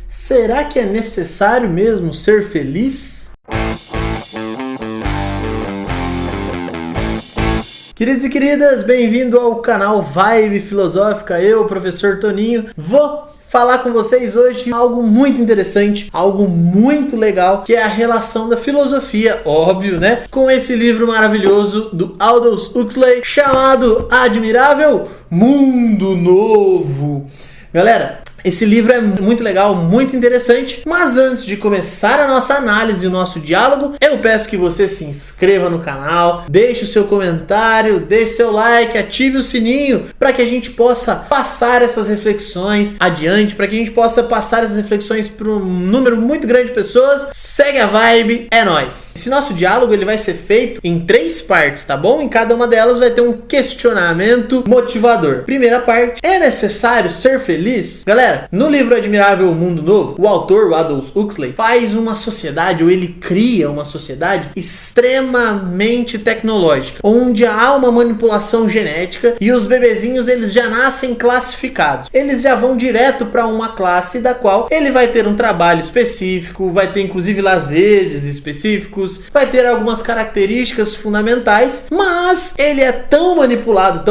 Será que é necessário mesmo ser feliz? Queridos e queridas, bem-vindo ao canal Vibe Filosófica. Eu, professor Toninho, vou falar com vocês hoje algo muito interessante, algo muito legal, que é a relação da filosofia, óbvio, né? Com esse livro maravilhoso do Aldous Huxley, chamado Admirável Mundo Novo. Galera, esse livro é muito legal, muito interessante, mas antes de começar a nossa análise e o nosso diálogo, eu peço que você se inscreva no canal, deixe o seu comentário, deixe seu like, ative o sininho, para que a gente possa passar essas reflexões adiante, para que a gente possa passar essas reflexões para um número muito grande de pessoas. Segue a vibe, é nóis! Esse nosso diálogo ele vai ser feito em 3 partes, tá bom? Em cada uma delas vai ter um questionamento motivador. Primeira parte, é necessário ser feliz? Galera, no livro Admirável Mundo Novo, o autor, o Aldous Huxley, faz uma sociedade, ou ele cria uma sociedade extremamente tecnológica, onde há uma manipulação genética e os bebezinhos eles já nascem classificados. Eles já vão direto para uma classe da qual ele vai ter um trabalho específico, vai ter inclusive lazeres específicos, vai ter algumas características fundamentais, mas ele é tão manipulado,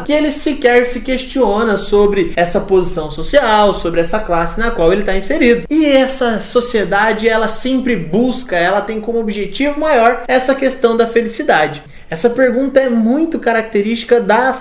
que ele sequer se questiona sobre essa posição social, sobre essa classe na qual ele está inserido. E essa sociedade, ela sempre busca, ela tem como objetivo maior essa questão da felicidade. Essa pergunta é muito característica da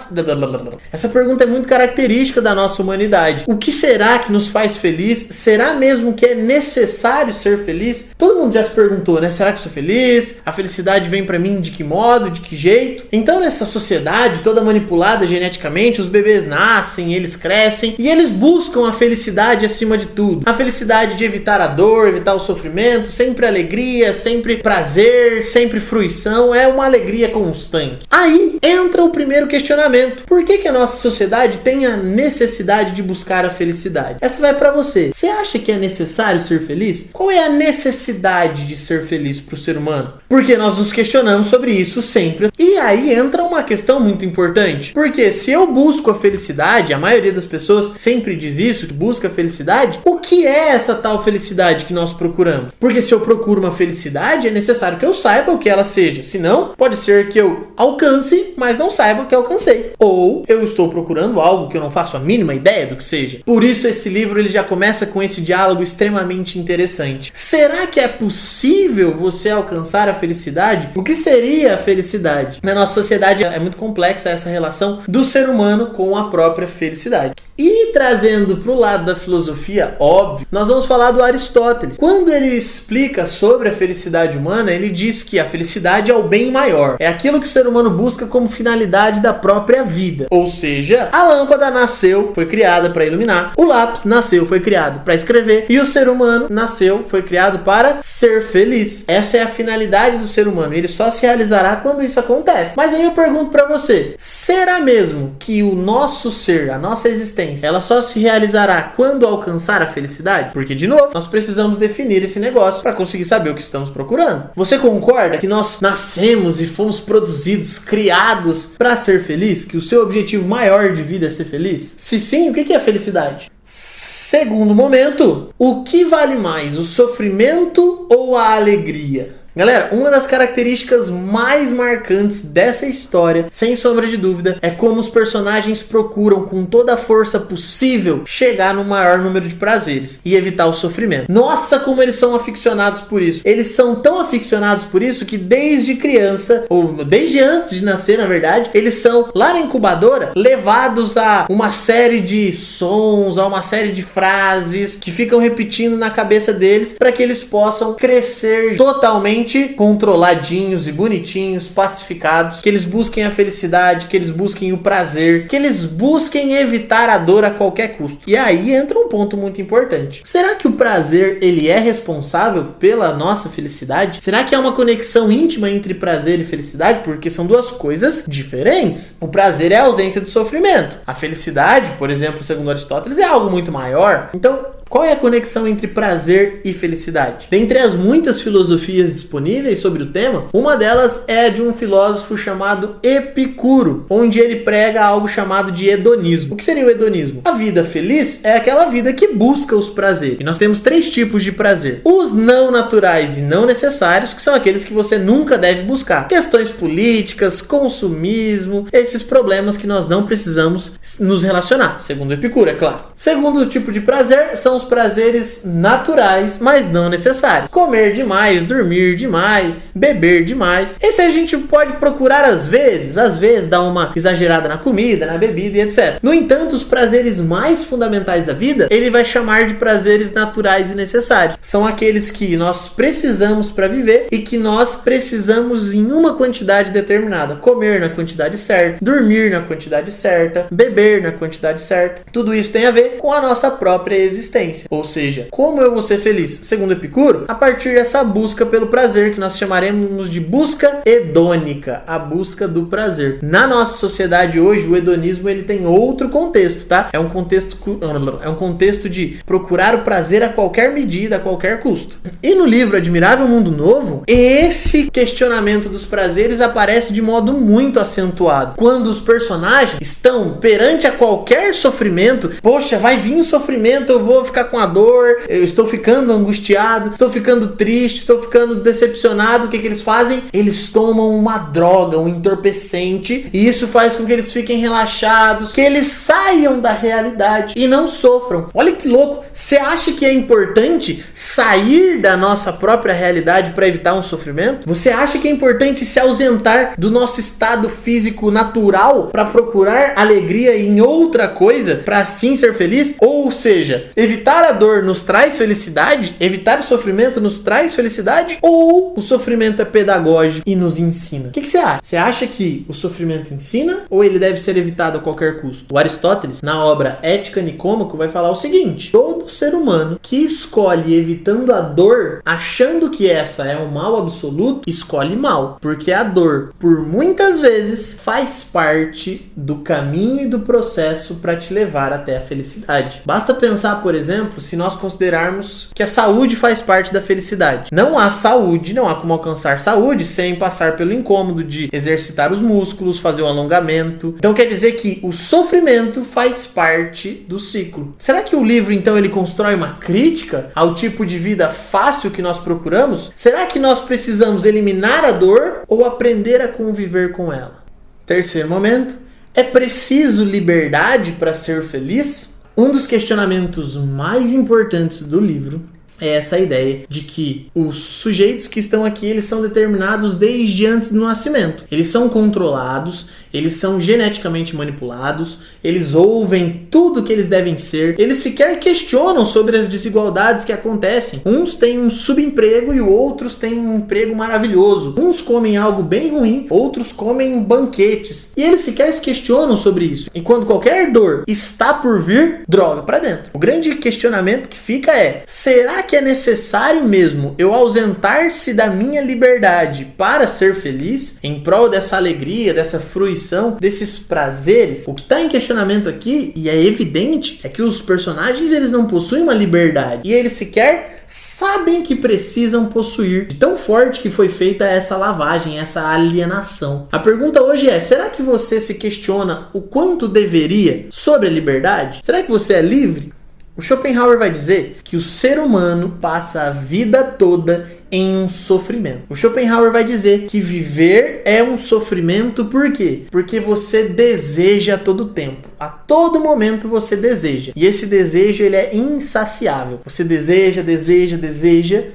nossa humanidade. O que será que nos faz feliz? Será mesmo que é necessário ser feliz? Todo mundo já se perguntou, né? Será que eu sou feliz? A felicidade vem pra mim de que modo? De que jeito? Então, nessa sociedade toda manipulada geneticamente, os bebês nascem, eles crescem e eles buscam a felicidade acima de tudo. A felicidade de evitar a dor, evitar o sofrimento, sempre alegria, sempre prazer, sempre fruição. É uma alegria constante. Aí entra o primeiro questionamento. Por que a nossa sociedade tem a necessidade de buscar a felicidade? Essa vai para você. Você acha que é necessário ser feliz? Qual é a necessidade de ser feliz para o ser humano? Porque nós nos questionamos sobre isso sempre. E aí entra uma questão muito importante. Porque se eu busco a felicidade, a maioria das pessoas sempre diz isso, que busca a felicidade, o que é essa tal felicidade que nós procuramos? Porque se eu procuro uma felicidade, é necessário que eu saiba o que ela seja. Senão, pode ser que eu alcance, mas não saiba que alcancei. Ou eu estou procurando algo que eu não faço a mínima ideia do que seja. Por isso esse livro ele já começa com esse diálogo extremamente interessante. Será que é possível você alcançar a felicidade? O que seria a felicidade? Na nossa sociedade é muito complexa essa relação do ser humano com a própria felicidade. E trazendo para o lado da filosofia, óbvio, nós vamos falar do Aristóteles. Quando ele explica sobre a felicidade humana, ele diz que a felicidade é o bem maior. É aquilo que o ser humano busca como finalidade da própria vida. Ou seja, a lâmpada nasceu, foi criada para iluminar, o lápis nasceu, foi criado para escrever, e o ser humano nasceu, foi criado para ser feliz. Essa é a finalidade do ser humano. Ele só se realizará quando isso acontece. Mas aí eu pergunto para você, será mesmo que o nosso ser, a nossa existência, ela só se realizará quando alcançar a felicidade? Porque, de novo, nós precisamos definir esse negócio para conseguir saber o que estamos procurando. Você concorda que nós nascemos e fomos produzidos, criados para ser feliz? Que o seu objetivo maior de vida é ser feliz? Se sim, o que é a felicidade? Segundo momento, o que vale mais, o sofrimento ou a alegria? Galera, uma das características mais marcantes dessa história, sem sombra de dúvida, é como os personagens procuram com toda a força possível chegar no maior número de prazeres e evitar o sofrimento. Nossa, como eles são aficionados por isso. Eles são tão aficionados por isso que desde criança, ou desde antes de nascer, na verdade, eles são, lá na incubadora, levados a uma série de sons, a uma série de frases que ficam repetindo na cabeça deles para que eles possam crescer totalmente controladinhos e bonitinhos, pacificados, que eles busquem a felicidade, que eles busquem o prazer, que eles busquem evitar a dor a qualquer custo. E aí entra um ponto muito importante. Será que o prazer, ele é responsável pela nossa felicidade? Será que há uma conexão íntima entre prazer e felicidade? Porque são duas coisas diferentes. O prazer é a ausência de sofrimento. A felicidade, por exemplo, segundo Aristóteles, é algo muito maior. Então, Qual é a conexão entre prazer e felicidade? Dentre as muitas filosofias disponíveis sobre o tema, uma delas é de um filósofo chamado Epicuro, onde ele prega algo chamado de hedonismo. O que seria o hedonismo? A vida feliz é aquela vida que busca os prazeres. E nós temos 3 tipos de prazer. Os não naturais e não necessários, que são aqueles que você nunca deve buscar. Questões políticas, consumismo, esses problemas que nós não precisamos nos relacionar, segundo Epicuro, é claro. Segundo tipo de prazer são os prazeres naturais, mas não necessários. Comer demais, dormir demais, beber demais. Esse a gente pode procurar às vezes dar uma exagerada na comida, na bebida e etc. No entanto, os prazeres mais fundamentais da vida, ele vai chamar de prazeres naturais e necessários. São aqueles que nós precisamos para viver e que nós precisamos em uma quantidade determinada. Comer na quantidade certa, dormir na quantidade certa, beber na quantidade certa. Tudo isso tem a ver com a nossa própria existência. Ou seja, como eu vou ser feliz? Segundo Epicuro, a partir dessa busca pelo prazer, que nós chamaremos de busca hedônica, a busca do prazer. Na nossa sociedade hoje, o hedonismo ele tem outro contexto, tá? É um contexto de procurar o prazer a qualquer medida, a qualquer custo. E no livro Admirável Mundo Novo, esse questionamento dos prazeres aparece de modo muito acentuado. Quando os personagens estão perante a qualquer sofrimento, poxa, vai vir o sofrimento, eu vou ficar com a dor, eu estou ficando angustiado, estou ficando triste, estou ficando decepcionado. O que eles fazem? Eles tomam uma droga, um entorpecente, e isso faz com que eles fiquem relaxados, que eles saiam da realidade e não sofram. Olha que louco! Você acha que é importante sair da nossa própria realidade para evitar um sofrimento? Você acha que é importante se ausentar do nosso estado físico natural para procurar alegria em outra coisa, para assim ser feliz? Ou seja, evitar a dor nos traz felicidade? Evitar o sofrimento nos traz felicidade? Ou o sofrimento é pedagógico e nos ensina? O que você acha? Você acha que o sofrimento ensina ou ele deve ser evitado a qualquer custo? O Aristóteles, na obra Ética Nicômaco, vai falar o seguinte: todo ser humano que escolhe evitando a dor, achando que essa é um mal absoluto, escolhe mal, porque a dor, por muitas vezes, faz parte do caminho e do processo para te levar até a felicidade. Basta pensar, por exemplo, se nós considerarmos que a saúde faz parte da felicidade. Não há saúde, não há como alcançar saúde sem passar pelo incômodo de exercitar os músculos, fazer um alongamento. Então quer dizer que o sofrimento faz parte do ciclo. Será que o livro, então, ele constrói uma crítica ao tipo de vida fácil que nós procuramos? Será que nós precisamos eliminar a dor ou aprender a conviver com ela? Terceiro momento, é preciso liberdade para ser feliz? Um dos questionamentos mais importantes do livro é essa ideia de que os sujeitos que estão aqui, eles são determinados desde antes do nascimento. Eles são controlados, eles são geneticamente manipulados, eles ouvem tudo que eles devem ser, eles sequer questionam sobre as desigualdades que acontecem. Uns têm um subemprego e outros têm um emprego maravilhoso. Uns comem algo bem ruim, outros comem banquetes. E eles sequer se questionam sobre isso. E quando qualquer dor está por vir, droga pra dentro. O grande questionamento que fica é: será que é necessário mesmo eu ausentar-se da minha liberdade para ser feliz, em prol dessa alegria, dessa fruição, desses prazeres? O que está em questionamento aqui, e é evidente, é que os personagens, eles não possuem uma liberdade, e eles sequer sabem que precisam possuir, de tão forte que foi feita essa lavagem, essa alienação. A pergunta hoje é: será que você se questiona o quanto deveria sobre a liberdade? Será que você é livre? O Schopenhauer vai dizer que o ser humano passa a vida toda em um sofrimento. O Schopenhauer vai dizer que viver é um sofrimento. Por quê? Porque você deseja a todo tempo. A todo momento você deseja. E esse desejo, ele é insaciável. Você deseja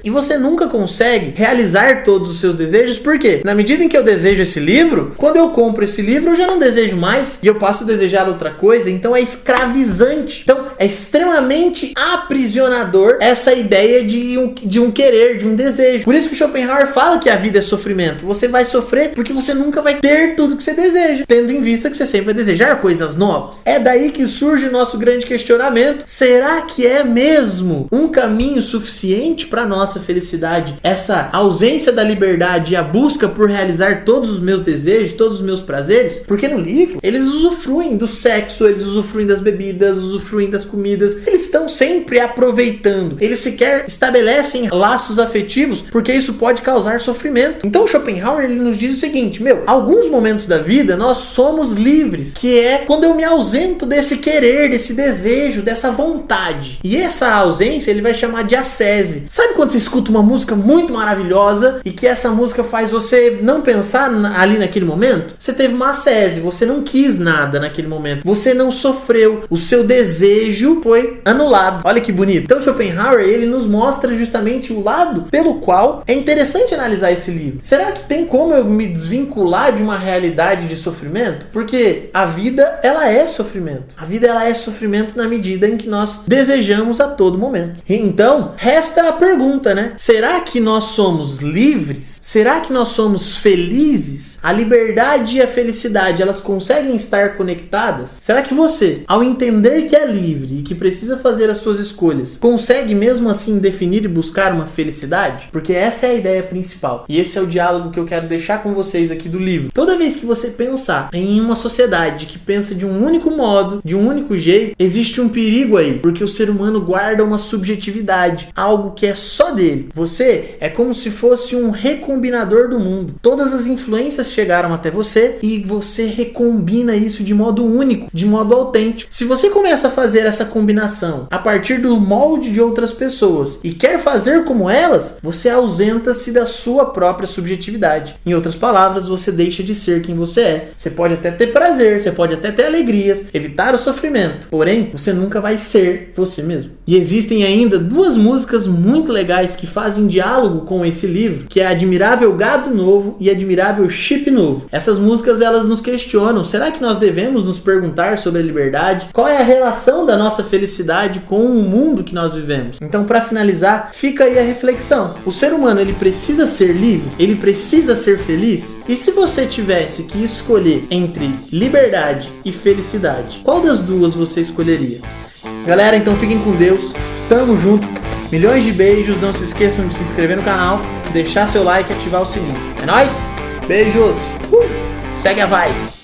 e você nunca consegue realizar todos os seus desejos. Por quê? Na medida em que eu desejo esse livro, quando eu compro esse livro, eu já não desejo mais e eu passo a desejar outra coisa. Então é escravizante. Então é extremamente aprisionador essa ideia de um querer, de um desejo. desejo. Por isso que Schopenhauer fala que a vida é sofrimento. Você vai sofrer porque você nunca vai ter tudo que você deseja, tendo em vista que você sempre vai desejar coisas novas. É daí que surge o nosso grande questionamento. Será que é mesmo um caminho suficiente para nossa felicidade essa ausência da liberdade e a busca por realizar todos os meus desejos, todos os meus prazeres? Porque no livro eles usufruem do sexo, eles usufruem das bebidas, usufruem das comidas, eles estão sempre aproveitando, eles sequer estabelecem laços afetivos porque isso pode causar sofrimento. Então Schopenhauer ele nos diz o seguinte: alguns momentos da vida nós somos livres, que é quando eu me ausento desse querer, desse desejo, dessa vontade. E essa ausência ele vai chamar de ascese. Sabe quando você escuta uma música muito maravilhosa e que essa música faz você não pensar ali naquele momento? Você teve uma ascese, você não quis nada naquele momento, você não sofreu, o seu desejo foi anulado. Olha que bonito. Então Schopenhauer ele nos mostra justamente o lado pelo qual é interessante analisar esse livro. Será que tem como eu me desvincular de uma realidade de sofrimento? Porque a vida ela é sofrimento. A vida ela é sofrimento na medida em que nós desejamos a todo momento. Então resta a pergunta, né? Será que nós somos livres? Será que nós somos felizes? A liberdade e a felicidade elas conseguem estar conectadas? Será que você, ao entender que é livre e que precisa fazer as suas escolhas, consegue mesmo assim definir e buscar uma felicidade? Porque essa é a ideia principal. E esse é o diálogo que eu quero deixar com vocês aqui do livro. Toda vez que você pensar em uma sociedade que pensa de um único modo, de um único jeito, existe um perigo aí, porque o ser humano guarda uma subjetividade, algo que é só dele. Você é como se fosse um recombinador do mundo. Todas as influências chegaram até você e você recombina isso de modo único, de modo autêntico. Se você começa a fazer essa combinação a partir do molde de outras pessoas e quer fazer como elas, você ausenta-se da sua própria subjetividade. Em outras palavras, você deixa de ser quem você é. Você pode até ter prazer, você pode até ter alegrias, evitar o sofrimento, porém, você nunca vai ser você mesmo. E existem ainda duas músicas muito legais que fazem diálogo com esse livro, que é Admirável Gado Novo e Admirável Chip Novo. Essas músicas elas nos questionam: será que nós devemos nos perguntar sobre a liberdade? Qual é a relação da nossa felicidade com o mundo que nós vivemos? Então, para finalizar, fica aí a reflexão. O ser humano ele precisa ser livre? Ele precisa ser feliz? E se você tivesse que escolher entre liberdade e felicidade, qual das duas você escolheria? Galera, então fiquem com Deus, tamo junto, milhões de beijos, não se esqueçam de se inscrever no canal, deixar seu like e ativar o sininho. É nóis? Beijos! Segue a vibe!